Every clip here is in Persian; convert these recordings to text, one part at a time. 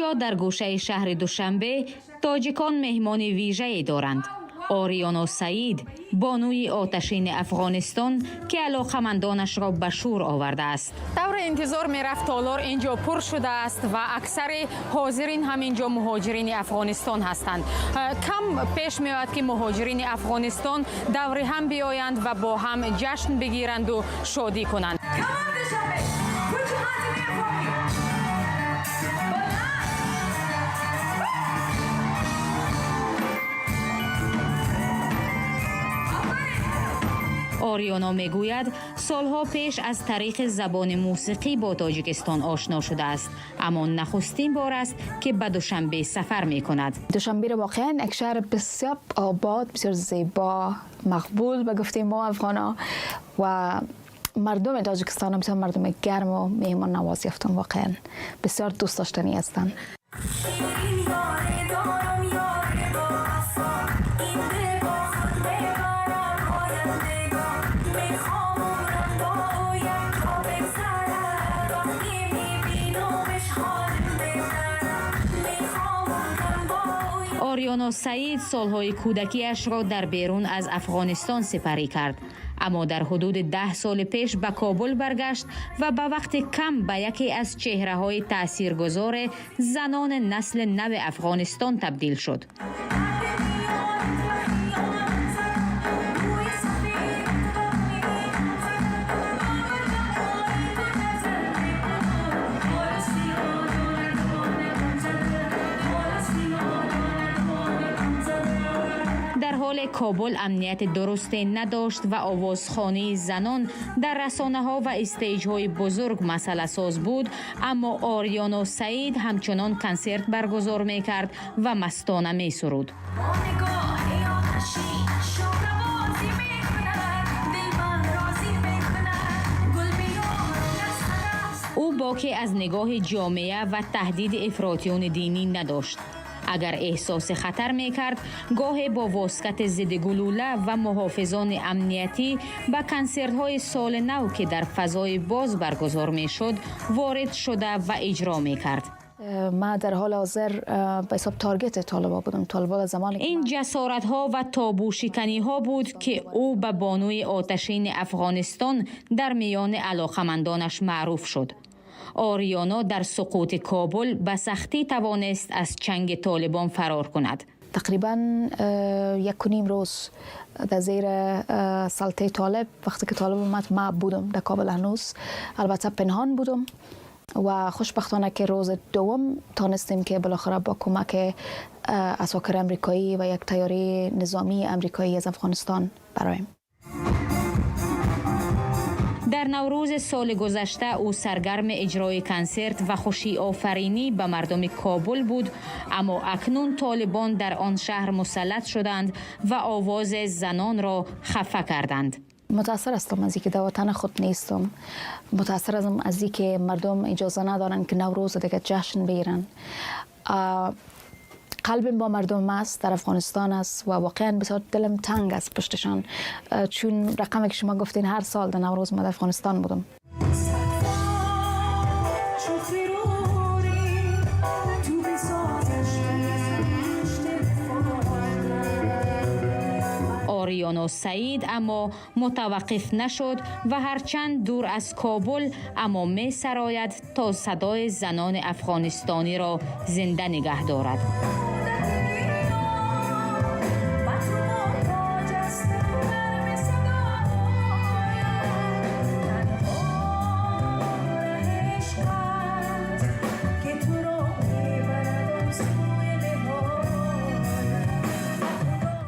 اینجا در گوشه شهر دوشنبه تاجیکان مهمان ویژه‌ای دارند. آریانا سعید، بانوی آتشین افغانستان که علاقمندانش را به شور آورده است. دور انتظار میرفت تالار اینجا پر شده است و اکثر حاضرین هم اینجا مهاجرین افغانستان هستند. کم پیش میاد که مهاجرین افغانستان دور هم بیایند و با هم جشن بگیرند و شادی کنند. آریانا میگوید سالها پیش از طریق زبان موسیقی با تاجیکستان آشنا شده است، اما نخستین بار است که به دوشنبه سفر می کند. دوشنبه واقعا یک شهر بسیار آباد، بسیار زیبا، مقبول به گفته ما افغانا و مردم تاجیکستان هم بسیار مردم گرم و مهمان نوازی هستند. واقعا بسیار دوست داشتنی هستند. آریانا سعید سالهای کودکیش را در بیرون از افغانستان سپری کرد، اما در حدود 10 سال پیش به کابل برگشت و به وقت کم به یکی از چهره‌های تاثیرگذار زنان نسل نو افغانستان تبدیل شد. کابل امنیت درستی نداشت و آوازخوانی زنان در رسانه‌ها و استیج‌های بزرگ مسئله ساز بود، اما آریانا سعید همچنان کنسرت برگزار می‌کرد و مستانه می‌سرود. او باکی از نگاه جامعه و تهدید افراطیون دینی نداشت. اگر احساس خطر میکرد، گاهی با واسکت ضد گلوله و محافظان امنیتی به کنسرت‌های سال نو که در فضای باز برگزار میشد وارد شده و اجرا میکرد. ما در حال حاضر به حساب تارگت طالبان بودم. طالبان زمانی این جسارت‌ها و تابو شکنی‌ها بود که او به بانوی آتشین افغانستان در میان علاقمندانش معروف شد. آریانا در سقوط کابل به سختی توانست از چنگ طالبان فرار کند. تقریباً 1.5 روز در زیر سلطه طالب، وقتی که طالب اومد ما بودم در کابل، هنوز البته پنهان بودم و خوشبختانه که روز دوم تانستیم که بالاخره با کمک عساکر امریکایی و یک طیاره نظامی امریکایی از افغانستان برایم. در نوروز سال گذشته او سرگرم اجرای کنسرت و خوشی آفرینی به مردم کابل بود، اما اکنون طالبان در آن شهر مسلط شدند و آواز زنان را خفه کردند. متأثر هستم از اینکه در وطن خود نیستم. متأثر هستم از اینکه مردم اجازه ندارند که نوروز دیگه جشن بگیرن. قلبم با مردم است، در افغانستان است و واقعا بسیار دلم تنگ است پشتشان، چون رقمی که شما گفتین هر سال در نوروز ما در افغانستان بودم. آریانا سعید اما متوقف نشد و هرچند دور از کابل اما می سراید تا صدای زنان افغانستانی را زنده نگه دارد.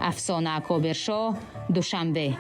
افسانه اکابرشاه، دوشنبه.